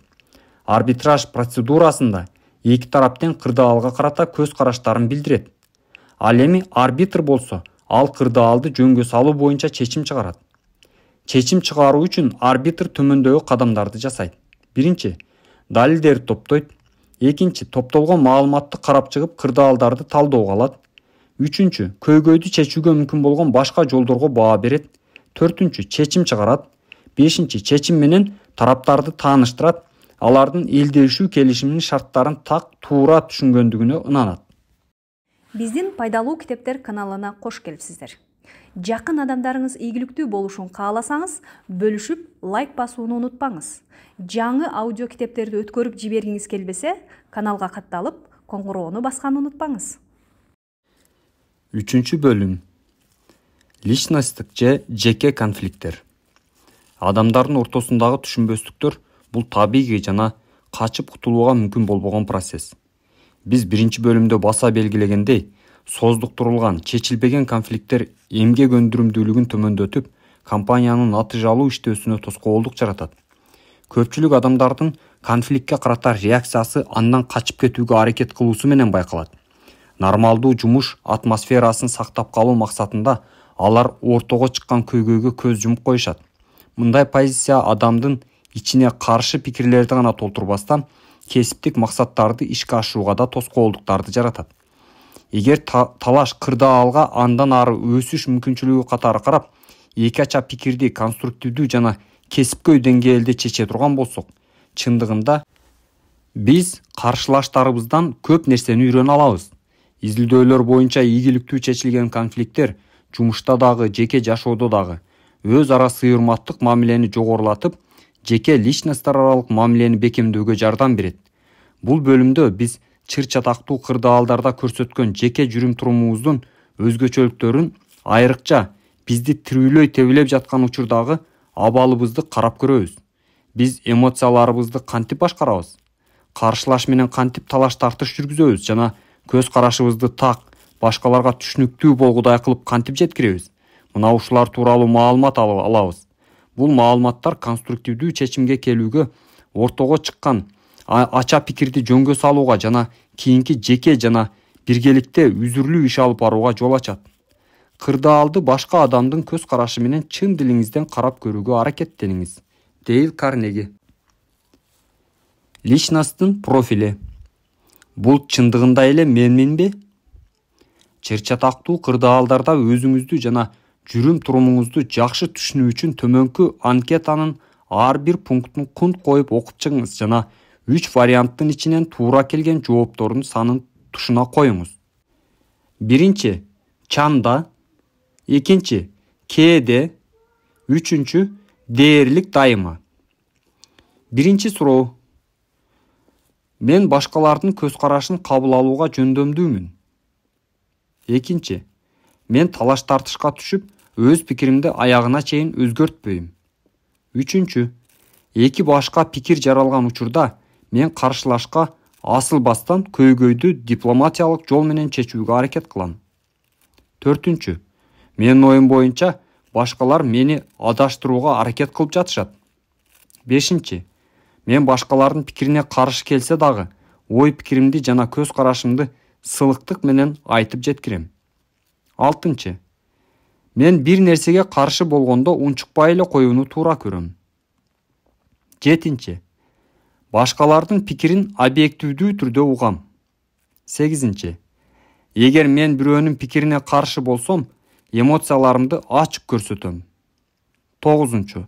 Арбитраж процедурасында эки тарап тең кырдаалга карата көз караштарын билдирет. Ал эми арбитр болсо, ал кырдаалды жөнгө салуу боюнча чечим чыгарат. Чечим чыгаруу үчүн арбитр төмөндөгү кадамдарды жасайт. Биринчи, далилдерди топтойт. Экинчи, топтолгон маалыматты карап чыгып, кырдаалдарды талдоого алат. Үчүнчү, көйгөйдү чечүүгө мүмкүн болгон башка жолдорго баа берет. Төртүнчү, чечим чыгарат. Бешинчи, чечим менен тараптарды тааныштырат, алардын элдешүү келишиминин шарттарын так туура түшүнгөндүгүнө ынанат. Биздин пайдалуу китептер каналына кош келипсиздер. Жакын адамдарыңыз ийгиликтүү болушун кааласаңыз, бөлүшүп, лайк басууну унутпаңыз. Жаңы аудио китептерди өткөрүп жибергиңиз келбесе, каналга катталып, коңгуроону басканды унутпаңыз. 3 бөлүм. Личносттук же жеке конфликттер. Адамдардын ортосундагы түшүнбөстүктөр бул табигый жана качып кутулууга мүмкүн болбогон процесс. Биз 1 бөлүмдө баса белгилегендей, создуктурулган, чечилбеген конфликттер эмгек өндүрүмдүүлүгүн төмөндөтүп, компаниянын натыйжалуу иштөөсүнө тоскоолдук жаратат. Көпчүлүк адамдардын конфликтке карата реакциясы андан качып кетүүгө аракет кылуусу менен байкалат. Нормалдуу жумуш атмосферасын сактап калуу максатында алар ортого чыккан көйгөйгө көз жумуп коюшат. Мындай позиция адамдын ичине каршы пикирлерди гана толтурбастан, кесиптик максаттарды ишке ашырууга да тоскоолдуктарды жаратат. Эгер талаш кырдаалга андан ары өсүш мүмкүнчүлүгү катары карап, эки ача пикирди конструктивдүү жана кесипкөй деңгээлде чече турган болсок, чындыгында биз каршылаштарыбыздан көп нерсени үйрөнө алабыз. Изилдөөлөр боюнча ийгиликтүү чечилген конфликттер жумушта дагы, жеке жашоодо дагы өз ара сыйырматтык мамилени жогорулатып, жеке личносттар аралык мамилени бекемдөөгө жардам берет. Бул бөлүмдө биз чыр-чатактуу кырдаалдарда көрсөткөн жеке жүрүм-турумубуздун өзгөчөлүктөрүн, айрыкча бизди тирүүлөй тебелеп жаткан учурдагы абалыбызды карап көрөбүз. Биз эмоцияларыбызды кантип башкарабыз? Каршылаш менен кантип талаш тартыш жүргүзөбүз жана көз карашыбызды так, башкаларга түшүнүктүү болгудай кылып кантип жеткиребиз? Мына ушулар тууралуу маалымат алабыз. Бул маалыматтар конструктивдүү чечимге келүүгө, ортого чыккан ача пикирди жөнгө салууга жана кийинки жеке жана биргеликте үзүрлүү иш алып барууга жол ачат. Кырдаалды башка адамдын көз карашы менен чын дилиңизден карап көрүүгө аракеттениңиз. Дейл Карнеги. Личносттун профили. Бул чындыгында эле менминби? Чыр-чатактуу кырдаалдарда өзүңүздү жана жүрүм-турумуңузду жакшы түшүнүү үчүн төмөнкү анкетанын ар бир пунктун кунт коюп окуп чыгыңыз жана 3 варианттын ичинен туура келген жооптордун санын тушуна коюңуз. Биринчи чанда, экинчи кээде, үчүнчү дээрлик дайыма. Биринчи суроо. Мен башкалардын көз карашын кабыл алууга жөндөмдүүмүн. Экинчи. Мен талаш тартышка түшүп, өз пикиримди аягына чейин өзгөртпөйм. Үчүнчү, эки башка пикир жаралган учурда мен каршылашка асылбастан көйгөйдү дипломатиялык жол менен чечүүгө аракет кылам. Төртүнчү, менин оюм боюнча башкалар мени адаштырууга аракет кылып жатышат. Бешинчи, мен башкалардын пикирине каршы келсе дагы ой пикиримди жана көз карашымды сылыктык менен айтып жеткирем. Алтынчы, мен бир нерсеге каршы болгондо унчукпай эле коюуну туура көрөм. Жетинчи, башкалардын пикирин объективдүү түрдө угам. Сегизинчи, эгер мен бирөөнүн пикирине каршы болсом, эмоцияларымды ачык көрсөтөм. Тогузунчу,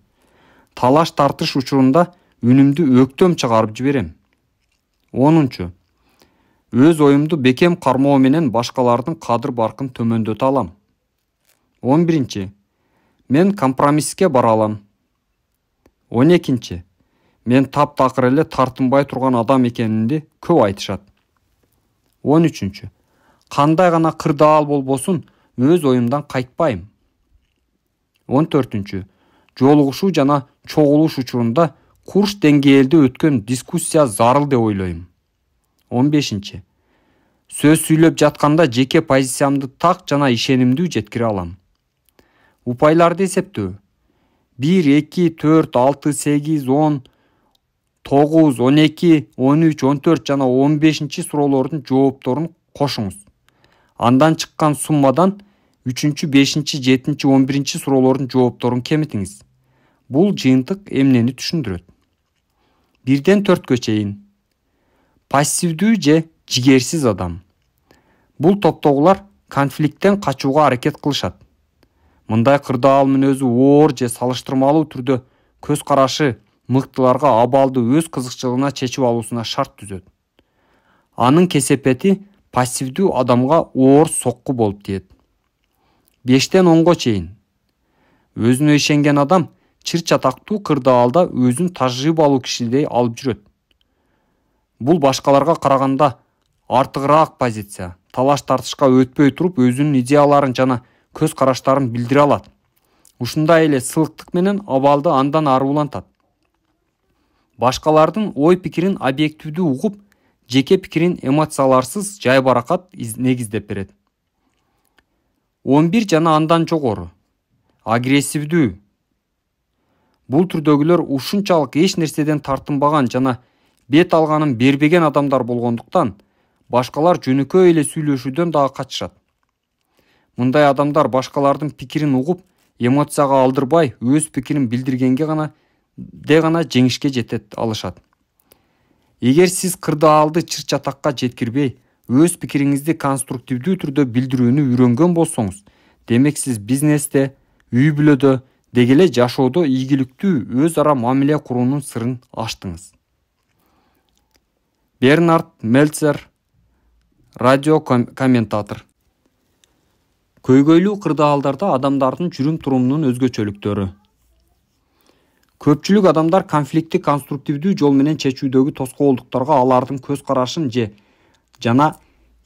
талаш тартыш учурунда үнүмдү өктөм чыгарып жиберем. Онунчу, өз оюмду бекем кармоо менен башкалардын кадыр баркын төмөндөтө алам. 11. Мен компромисске бара алам. 12. Мен таптакыр эле тартынбай турган адам экенимди көп айтышат. 13. Кандай гана кырдаал болбосун, өз оюмдан кайтпайм. 14. Жолугушуу жана чогулуш учурунда курч деңгээлде өткөн дискуссия зарыл деп ойлойм. 15. Сөз сүйлөп жатканда жеке позициямды так жана ишенимдүү жеткире алам. Упайларды эсептөө. 1, 2, 4, 6, 8, 10, 9, 12, 13, 14 жана 15 суроолордун жоопторун кошуңуз. Андан чыккан суммадан 3, 5, 7, 11 суроолордун жоопторун кемитиңиз. Бул жыйынтык эмнени түшүндүрөт? 1-ден 4-кө чейин. Пассивдүү же жигерсиз адам. Бул топтогулар конфликттен качууга аракет кылышат. Мындай кырдаал мүнөзү оор же салыштырмалуу түрдө көз карашы мыктыларга абалды өз кызыкчылыгына чечип алуусуна шарт түзөт. Анын кесепети пассивдүү адамга оор сокку болуп тиет. 5-тен 10-го чейин. Өзүнө ишенген адам чыр чатактуу кырдаалда өзүн тажрыйбалуу кишидей алып жүрөт. Бул башкаларга караганда артыгыраак позиция. Талаш тартышка өтпөй туруп өзүнүн идеяларын жана көз караштарын билдире алат. Ушундай эле сылыктык менен абалды андан ары улантат. Башкалардын ой пикирин объективдүү угуп, жеке пикирин эмоцияларсыз жайбаракат негиздеп берет. 11 жана андан жогору. Агрессивдүү. Бул түрдөгүлөр ушунчалык эч нерседен тартынбаган жана бет алганын бербеген адамдар болгондуктан, башкалар жөнөкөй эле сүйлөшүүдөн дагы качышат. Мындай адамдар башкалардын пикирин угуп, эмоцияга алдырбай, өз пикирин билдиргенге гана жеңишке жетет алышат. Эгер сиз кырдаалды чыр чатакка жеткирбей, өз пикириңизди конструктивдүү түрдө билдирүүнү үйрөнгөн болсоңуз, демек сиз бизнесте, үй бүлөдө, дегеле жашоодо ийгиликтүү өз ара мамиле куруунун сырын аштыңыз. Бернард Мельцер, радиокомментатор. Көйгөйлүү кырдаалдарда адамдардын жүрүм-турумунун өзгөчөлүктөрү. Көпчүлүк адамдар конфликтти конструктивдүү жол менен чечүүдөгү тоскоолдуктарга алардын көз карашын жана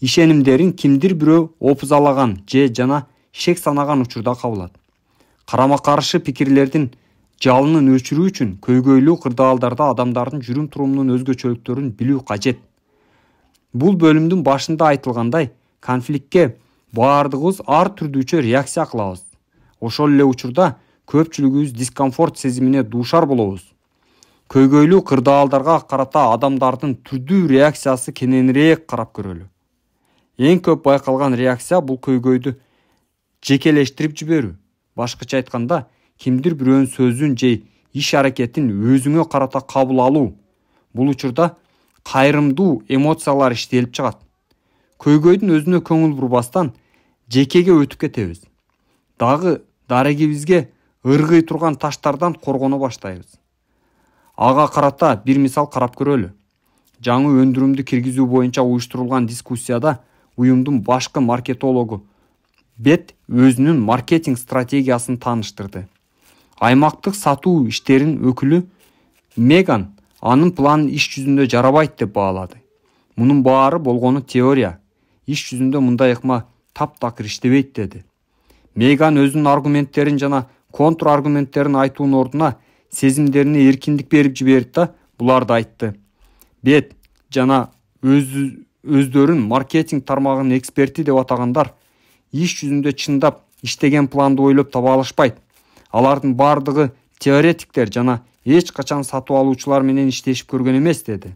ишенимдерин кимдир бирөө опузалаган жана шек санаган учурда кабылат. Карама-каршы пикирлердин жалынын өчүрүү үчүн көйгөйлүү кырдаалдарда адамдардын жүрүм-турумунун өзгөчөлүктөрүн билүү кажет. Бул бөлүмдүн башында айтылгандай, конфликтке баардыгыбыз ар түрдүүчө реакция кылабыз. Ошол эле учурда көпчүлүгүбүз дискомфорт сезимине дуушар болобуз. Көйгөйлүү кырдаалдарга карата адамдардын түрдүү реакциясы кененирээк карап көрөлү. Эң көп байкалган реакция бул көйгөйдү жекелештирип жиберүү. Башкача айтканда, кимдир бирөөнүн сөзүн же иш аракетин өзүңө карата кабыл алуу. Бул учурда кайрымдуу эмоциялар иштелип чыгат. Көйгөйдүн өзүнө көңүл бурбастан жекеге өтүп кетебиз. Дагы дарегибизге ыргый турган таштардан коргоно баштайбыз. Ага карата бир мисал карап көрөлү. Жаңы өндүрүмдү киргизүү боюнча уюштурулган дискуссияда уюмдун башкы маркетологу Бет өзүнүн маркетинг стратегиясын тааныштырды. Аймактык сатуу иштеринин өкүлү Меган анын планын иш жүзүндө жарабайт деп баалады. Мунун баары болгону теория. Иш жүзүндө мындай ыкма таптакыр иштебейт деди. Мейган өзүнүн аргументтерин жана контр аргументтерин айтуунун ордуна сезимдерине эркиндик берип жиберди да буларды айтты. Бет жана өздөрүн маркетинг тармагынын эксперти деп атагандар иш жүзүндө чындап иштеген планды ойлоп таба алышпайт. Алардын бардыгы теоретиктер жана эч качан сатып алуучулар менен иштешип көргөн эмес деди.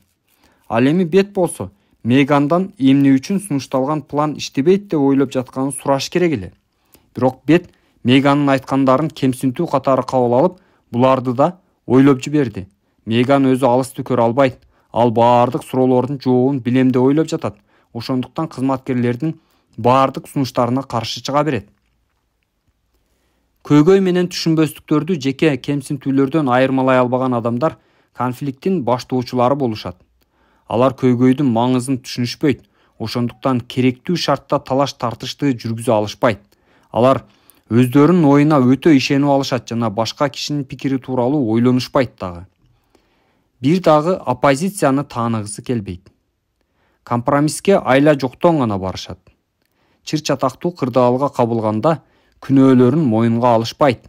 Ал эми Бет болсо Мейгандан эмне үчүн сунушталган план иштебейт деп ойлоп жатканын сураш керек эле. Бирок Бет Мейганын айткандарын кемсинтүү катары кабыл алып, буларды да ойлоп жиберди. Мейган өзү алысты көрө албайт. Ал баардык суроолордун жообун билем деп ойлоп жатат. Ошондуктан кызматкерлердин баардык сунуштарына каршы чыга берет. Көйгөй менен түшүнбөстүктөрдү жеке кемсинтүүлөрдөн айырмалай албаган адамдар конфликттин баштоочулары болушат. Алар көйгөйдүн маңызын түшүнүшпөйт. Ошондуктан керектүү шартта талаш тартышты жүргүзө алышпайт. Алар өздөрүнүн оюна өтө ишенип алышат жана башка кишинин пикири тууралуу ойлонушпайт дагы. Бир дагы оппозицияны тааныгысы келбейт. Компромисске айла жоктон гана барышат. Чыр чатактуу кырдаалга кабылганда күнөөлөрүн моюнга алышпайт.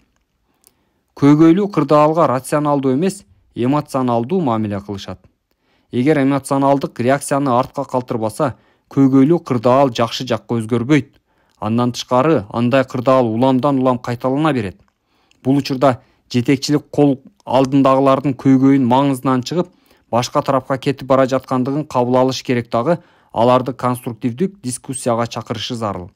Көйгөйлүү кырдаалга рационалдуу эмес, эмоционалдуу мамиле кылышат. Эгер эмоционалдык реакцияны артка калтырбаса, көйгөйлүү кырдаал жакшы жакка өзгөрбөйт. Андан тышкары, андай кырдаал уламдан улам кайталана берет. Бул учурда жетекчилик кол алдындагылардын көйгөйүн маңызынан чыгып, башка тарапка кетип бара жаткандыгын кабыл алыш керек дагы, аларды конструктивдик дискуссияга чакырышы зарыл.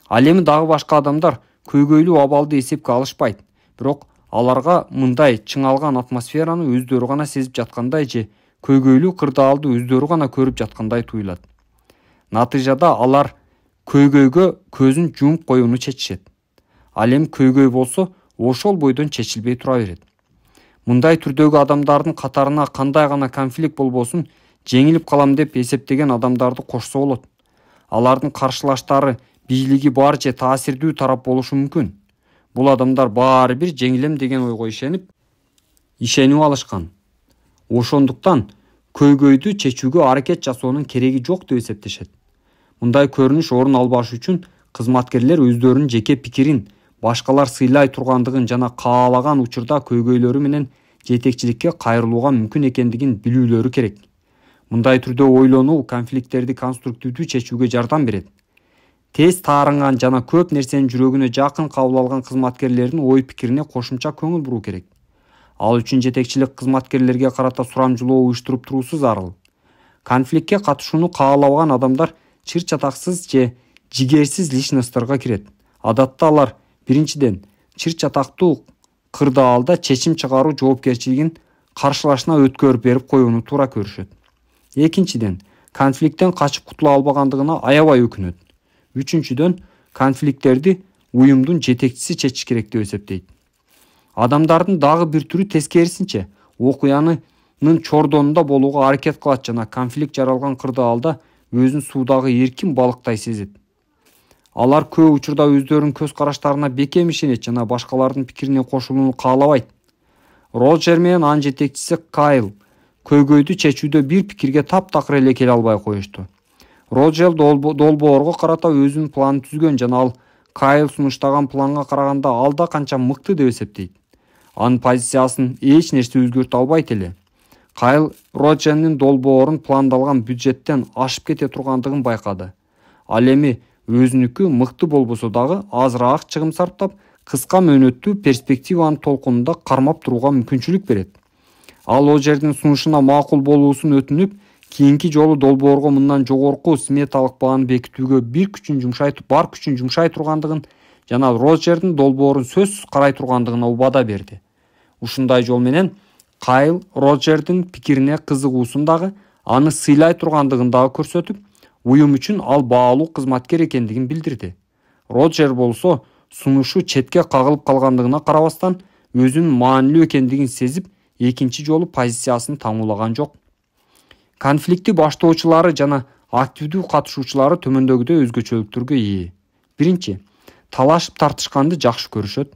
Ал эми дагы башка адамдар көйгөйлүү абалды эсепке алышпайт. Бирок аларга мындай чыңалган атмосфераны өздөрү гана сезип жаткандай же көйгөйлүү кырдаалды өздөрү гана көрүп жаткандай туюлат. Натыйжада алар көйгөйгө көзүн жумуп коюуну чечишет. Ал эми көйгөй болсо ошол бойдон чечилбей тура берет. Мындай түрдөгү адамдардын катарына кандай гана конфликт болбосун жеңилип калам деп эсептеген адамдарды кошсо болот. Алардын каршылаштары бийлиги бар же таасирдүү тарап болушу мүмкүн. Бул адамдар баары бир жеңилем деген ойго ишенип алышкан. Ошондуктан көйгөйдү чечүүгө аракет жасоонун кереги жок деп эсептешет. Мындай көрүнүш орун албаш үчүн кызматкерлер өздөрүнүн жеке пикирин башкалар сыйлай тургандыгын жана каалаган учурда көйгөйлөрү менен жетекчиликке кайрылууга мүмкүн экендигин билүүлөрү керек. Мындай түрдө ойлонуу конфликттерди конструктивдүү чечүүгө жардам берет. Тез таарынган жана көп нерсени жүрөгүнө жакын кабыл алган кызматкерлердин ой пикирине кошумча көңүл буруу керек. Ал үчүн жетекчилик кызматкерлерге карата сурамжылоо уюштуруп туруусу зарыл. Конфликтке катышууну каалабаган адамдар чыр чатаксыз же жигерсиз личностторго кирет. Адатта алар биринчиден чыр чатактуу кырдаалда чечим чыгаруу жоопкерчилигин каршылашына өткөрүп берип коюуну туура көрүшөт. Экинчиден конфликттен качып кутула албагандыгына аябай өкүнөт. Үчүнчүдөн конфликттерди уюмдун жетекчиси чечиш керек деп эсептейт. Адамдардын дагы бир түрү тескерисинче окуянын чордонунда болууга аракет кылат жана конфликт жаралган кырдаалда өзүн суудагы эркин балыктай сезет. Алар көп учурда өздөрүнүн көз караштарына бекем ишенет жана башкалардын пикирине кошулууну каалабайт. Роджер менен анын жетекчиси Кайл көйгөйдү чечүүдө бир пикирге таптакыр эле келе албай коюшту. Роджер долбоорго карата өзүнүн планын түзгөн жана ал Кайл сунуштаган планга караганда алда канча мыкты деп эсептейт. Анын позициясын эч нерсе өзгөртө албайт эле. Кайл Роджердин долбоорун пландалган бюджеттен ашып кете тургандыгын байкады. Ал эми өзүнүкү мыкты болбосо дагы азыраак чыгым сарптап, кыска мөөнөттүү перспективанын толкунунда кармап турууга мүмкүнчүлүк берет. Ал Роджердин сунушуна макул болуусун өтүнүп, кийинки жолу долбоорго мындан жогорку сметалык бааны бекитүүгө бар күчүн жумшай тургандыгын жана Роджердин долбоорун сөзсүз карай тургандыгына убада берди. Ушундай жол менен Кайл Роджердин пикирине кызыгуусун дагы, аны сыйлай тургандыгын дагы көрсөтүп, уюм үчүн ал баалуу кызматкер экендигин билдирди. Роджер болсо сунушу четке кагылып калгандыгына карабастан, өзүнүн маанилүү экендигин сезип, экинчи жолу позициясын таңуулаган жок. Конфликти баштоочулары жана активдүү катышуучулары төмөндөгүдөй өзгөчөлүктөргө ээ. Биринчи, талашып тартышканды жакшы көрүшөт.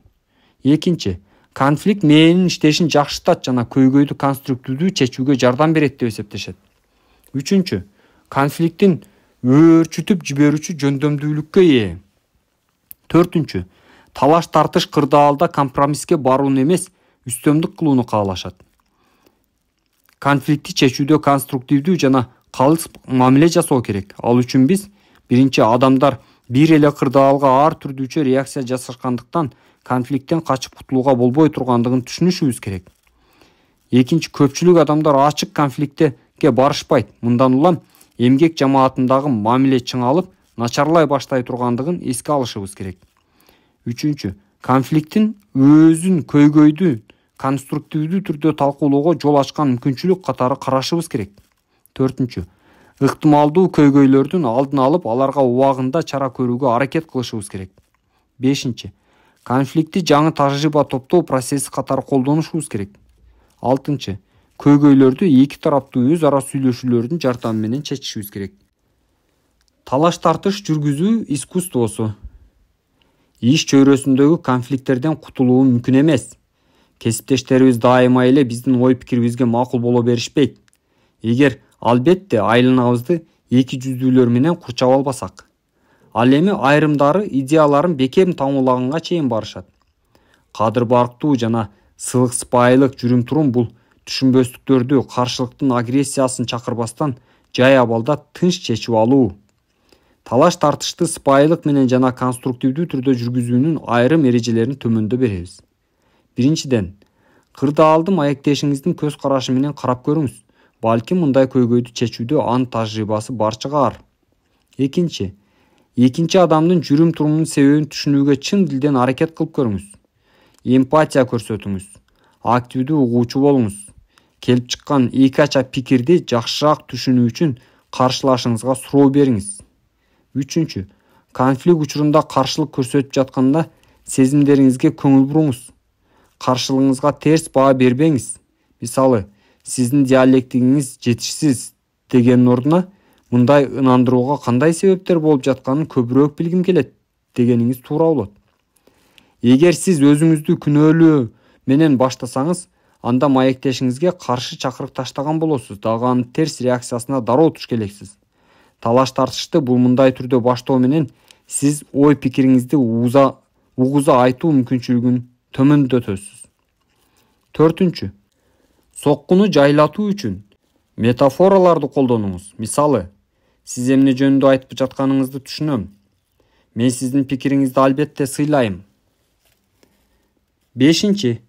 Экинчи, конфликт мээнин иштешин жакшыртат жана көйгөйдү конструктивдүү чечүүгө жардам берет деп эсептешет. Үчүнчү, конфликттин өөрчүтүп жиберүүчү жөндөмдүүлүккө ээ. Төртүнчү, талаш тартыш кырдаалда компромисске барууну эмес, үстөмдүк кылууну каалашат. Конфликтти чечүүдө конструктивдүү жана калыс мамиле жасоо керек. Ал үчүн биз биринчи адамдар бир эле кырдаалга ар түрдүүчө реакция жасашкандыктан конфликттен качып кутулууга болбой тургандыгын түшүнүшүбүз керек. Экинчи, көпчүлүк адамдар ачык конфликтке барышпайт. Мындан улам эмгек жамаатындагы мамиле чыңалып, начарлай баштай тургандыгын эске алышыбыз керек. Үчүнчү, конфликттин өзүн көйгөйдү конструктивдүү түрдө талкуулоого жол ачкан мүмкүнчүлүк катары карашыбыз керек. Төртүнчү, ыктымалдуу көйгөйлөрдүн алдын алып, аларга убагында чара көрүүгө аракет кылышыбыз керек. Бешинчи, конфликтти жаңы тажрыйба топтоо процесси катары колдонушубуз керек. Алтынчы, көйгөйлөрдү эки тараптуу өз ара сүйлөшүүлөрдүн жардамы менен чечишибиз керек. Талаш тартыш жүргүзүү искусствосу. Иш чөйрөсүндөгү конфликттерден кутулуу мүмкүн эмес. Кесиптештерибиз дайыма эле биздин ой пикирибизге макул боло беришпейт. Эгер албетте айланабызды эки жүздүүлөр менен курчап албасак. Ал эми айрымдары идеяларын бекем тамуулаганга чейин барышат. Кадыр барктуу жана сылык сыпайылык жүрүм-турум бул түшүнбөстүктөрдү, каршылыктын агрессиясын чакырбастан жай абалда тынч чечип алуу. Талаш тартышты сыпайылык менен жана конструктивдүү түрдө жүргүзүүнүн айрым эрежелерин төмөндө беребиз. Биринчиден, кырдаалды маектешиңиздин көз карашы менен карап көрүңүз. Балким мындай көйгөйдү чечүүдө анын тажрыйбасы барчага ар. Экинчи адамдын жүрүм-турумунун себебин түшүнүүгө чын дилден аракет кылып көрүңүз. Эмпатия көрсөтүңүз. Активдүү угуучу болуңуз. Келип чыккан эки ача пикирди жакшыраак түшүнүү үчүн каршылашыңызга суроо бериңиз. Үчүнчү, конфликт учурунда каршылык көрсөтүп жатканда сезимдериңизге көңүл буруңуз. Каршылыгыңызга терс баа бербеңиз. Мисалы, сиздин диалектиңиз жетишсиз дегенин ордуна мындай ынандырууга кандай себептер болуп жатканын көбүрөөк билгим келет дегениңиз туура болот. Эгер сиз өзүңүздү күнөөлөө менен баштасаңыз, анда маектешиңизге каршы чакырык таштаган болосуз, дагы анын терс реакциясына дароо туш келесиз. Талаш тартышты бул мындай түрдө баштоо менен сиз ой пикириңизди угуза айтуу мүмкүнчүлүгүн төмөндөтөсүз. Төртүнчү, соккуну жайлатуу үчүн метафораларды колдонуңуз. Мисалы, сиз эмне жөнүндө айтып жатканыңызды түшүнөм. Мен сиздин пикириңизди албетте сыйлайм. Бешинчи,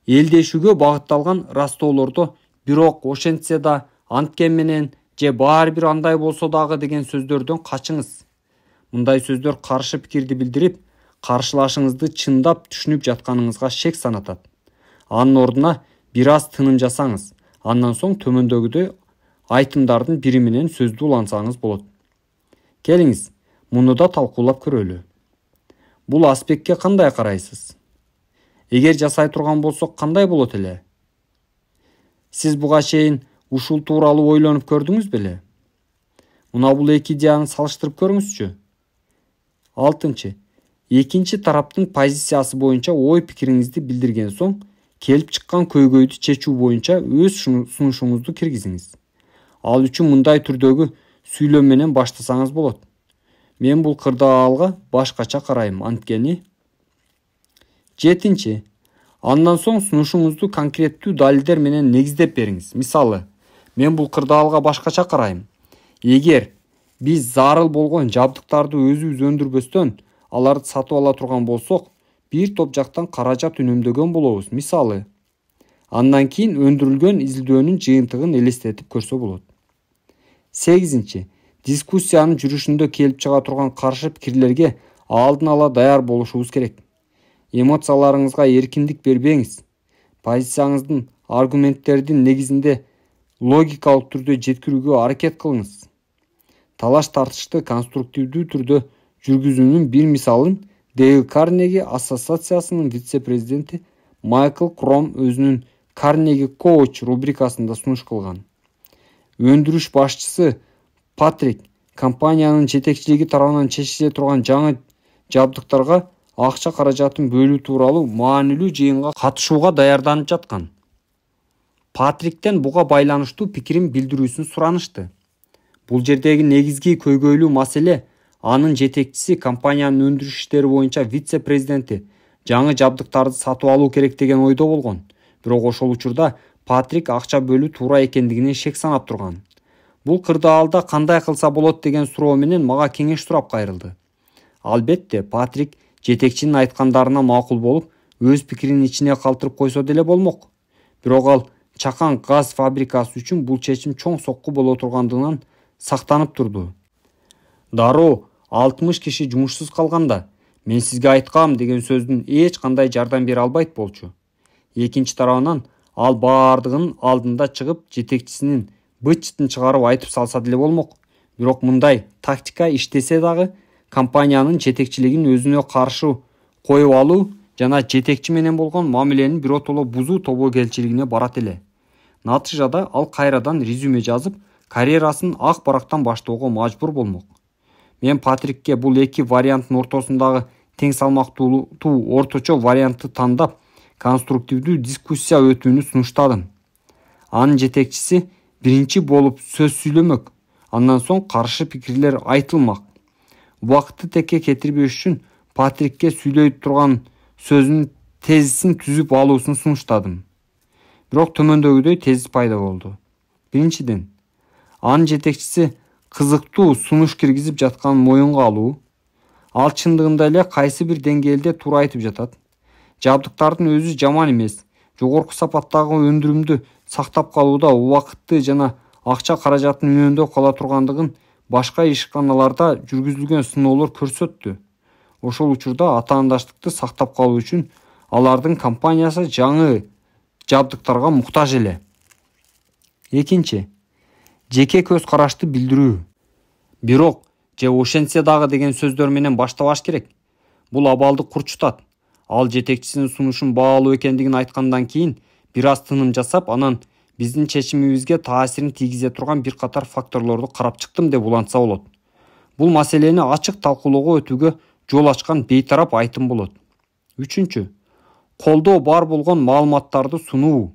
элдешүүгө багытталган растоолордо бирок ошентсе да, анткен менен же баары бир андай болсо дагы деген сөздөрдөн качыңыз. Мындай сөздөр каршы пикирди билдирип, каршылашыңызды чындап түшүнүп жатканыңызга шек санатат. Анын ордуна бир аз тыным жасаңыз. Андан соң төмөндөгүдөй айтымдардын бири менен сөздү улансаңыз болот. Келиңиз, муну да талкуулап көрөлү. Бул аспектке кандай карайсыз? Эгер жасай турган болсок кандай болот эле? Сиз буга чейин ушул тууралуу ойлонуп көрдүңүз беле? Мына бул эки идеяны салыштырып көрүңүзчү. Алтынчы, экинчи тараптын позициясы боюнча ой пикириңизди билдирген соң, келип чыккан көйгөйдү чечүү боюнча өз сунушуңузду киргизиңиз. Ал үчүн мындай түрдөгү сүйлөм менен баштасаңыз болот. Мен бул кырдаалга башкача карайм, анткени. Жетинчи, андан соң сунушуңузду конкреттүү далилдер менен негиздеп бериңиз. Мисалы, мен бул кырдаалга башкача карайм. Эгер биз зарыл болгон жабдыктарды өзүбүз өндүрбөстөн аларды сатып ала турган болсок, бир топ жактан каражат үнөмдөгөн болобуз. Мисалы, андан кийин өндүрүлгөн изилдөөнүн жыйынтыгын элестетип көрсө болот. Сегизинчи, дискуссиянын жүрүшүндө келип чыга турган каршы пикирлерге алдын ала даяр болушубуз керек. Эмоцияларыңызга эркиндик бербеңиз. Позицияңыздын аргументтердин негизинде логикалык түрдө жеткирүүгө аракет кылыңыз. Талаш тартышты конструктивдүү түрдө жүргүзүүнүн бир мисалын Дейл Карнеги ассоциациясынын вице-президенти Майкл Кром өзүнүн Карнеги Коуч рубрикасында сунуш кылган. Өндүрүш башчысы Патрик компаниянын жетекчилиги тарабынан чечиле турган жаңы жабдыктарга акча каражатын бөлүү тууралуу маанилүү жыйынга катышууга даярданып жаткан. Патриктен буга байланыштуу пикирин билдирүүсүн суранышты. Бул жердеги негизги көйгөйлүү маселе анын жетекчиси компаниянын өндүрүш иштери боюнча вице-президенти жаңы жабдыктарды сатып алуу керек деген ойдо болгон. Бирок ошол учурда Патрик акча бөлүү туура экендигине шек санап турган. Бул кырдаалда кандай кылса болот деген суроо менен мага кеңеш сурап кайрылды. Албетте, Патрик жетекчинин айткандарына макул болуп, өз пикирин ичине калтырып койсо деле болмок. Бирок ал чакан газ фабрикасы үчүн бул чечим чоң сокку боло тургандыгынан сактанып турду. Дароо 60 киши жумушсуз калганда, мен сизге айткам деген сөздүн эч кандай жардам бере албайт болчу. Экинчи тарабынан ал баардыгынын алдында чыгып жетекчисинин быт-чытын чыгарып айтып салса деле болмок. Бирок мындай тактика иштесе дагы компаниянын жетекчилигин өзүнө каршы коюп алуу жана жетекчи менен болгон мамиленин биротоло бузуу тобокелчилигине барат эле. Натыйжада ал кайрадан резюме жазып, карьерасын ак барактан баштоого мажбур болмок. Мен Патрикке бул эки варианттын ортосундагы тең салмактуу орточо вариантты тандап, конструктивдүү дискуссия өтүүнү сунуштадым. Анын жетекчиси биринчи болуп сөз сүйлөмөк, андан соң каршы пикирлер айтылмак. Убакытты текке кетирбеш үчүн Патрикке сүйлөй турган сөзүнүн тезисин түзүп алуусун сунуштадым. Бирок төмөндөгүдөй тезис пайда болду. Биринчиден, анын жетекчиси кызыктуу сунуш киргизип жатканын моюнга алуу. Ал чындыгында эле кайсы бир деңгээлде туура айтып жатат. Жабдыктардын өзү жаман эмес. Жогорку сапаттагы өндүрүмдү сактап калууда убакытты жана акча каражатын үнөндө кала тургандыгын башка ишканаларда жүргүзүлгөн сыноолор көрсөттү. Ошол учурда атаандаштыкты сактап калуу үчүн алардын компаниясы жаңы жабдыктарга муктаж эле. Экинчи, жеке көз карашты билдирүү. Бирок же ошентсе дагы деген сөздөр менен баштабаш керек. Бул абалды курчутат. Ал жетекчисинин сунушун баалуу экендигин айткандан кийин бир аз тыным жасап, анан биздин чечимибизге таасирин тийгизе турган бир катар факторлорду карап чыктым деп улантса болот. Бул маселени ачык талкуулоого өтүүгө жол ачкан бейтарап айтым болот. Үчүнчү, колдоо бар болгон маалыматтарды сунуу.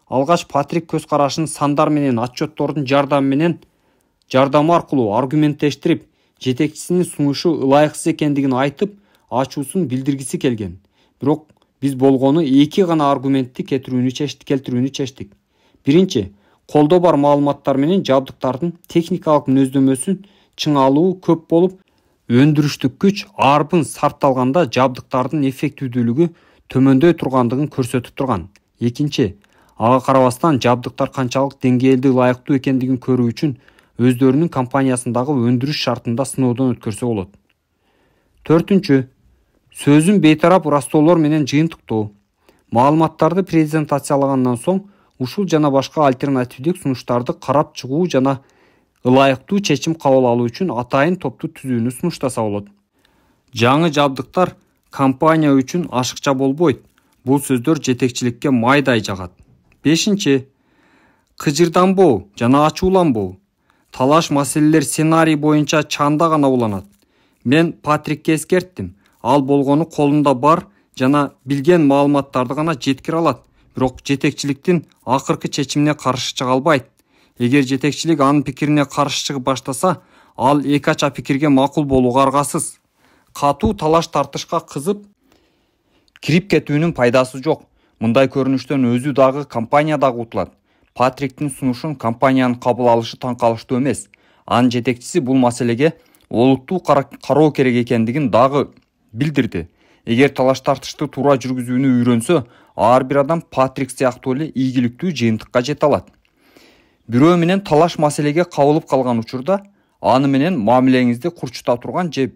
Алгач Патрик көз карашын сандар менен, отчеттордун жардамы аркылуу аргументтештирип, жетекчисинин сунушу ылайыксыз экендигин айтып, ачуусун билдиргиси келген. Бирок биз болгону эки гана аргументти келтирүүнү чечтик. Биринчи, колдо бар маалыматтар менен жабдыктардын техникалык мүнөздөмөсүн чыңалуу көп болуп, өндүрүштүк күч арбын сарпталганда жабдыктардын эффективдүүлүгү төмөндөй тургандыгын көрсөтүп турган. Экинчи, ага карабастан жабдыктар канчалык деңгээлде ылайыктуу экендигин көрүү үчүн өздөрүнүн компаниясындагы өндүрүш шартында сыноодон өткөрсө болот. Төртүнчү, сөзүн бейтарап ырастоолор менен жыйынтыктоо. Маалыматтарды презентациялагандан соң ушул жана башка альтернативдик сунуштарды карап чыгуу жана ылайыктуу чечим кабыл алуу үчүн атайын топту түзүүнү сунуштаса болот. Жаңы жабдыктар компания үчүн ашыкча болбойт. Бул сөздөр жетекчиликке майдай жагат. Бешинчи, кыжырданбоо жана ачууланбоо. Талаш маселелер сценарий боюнча чанда гана уланат. Мен Патрикке эскерттим. Ал болгону колунда бар жана билген маалыматтарды гана жеткире алат. Бирок жетекчиликтин акыркы чечимине каршы чыга албайт. Эгер жетекчилик анын пикирине каршы чыгып баштаса, ал эки ача пикирге макул болууга аргасыз. Катуу талаш тартышка кызып кирип кетүүнүн пайдасы жок. Мындай көрүнүштөн өзү дагы компания дагы утулат. Патриктин сунушун компаниянын кабыл алышы таң калыштуу эмес. Анын жетекчиси бул маселеге олуттуу кароо керек экендигин дагы билдирди. Эгер талаш тартышты туура жүргүзүүнү үйрөнсө, ар бир адам Патрик сыяктуу эле ийгиликтүү жыйынтыкка жете алат. Бирөө менен талаш маселеге кабылып калган учурда, аны менен мамилеңизди курчута турган же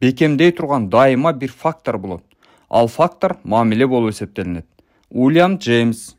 бекемдей турган дайыма бир фактор болот. Ал фактор мамиле болуп эсептелинет. Уильям Джеймс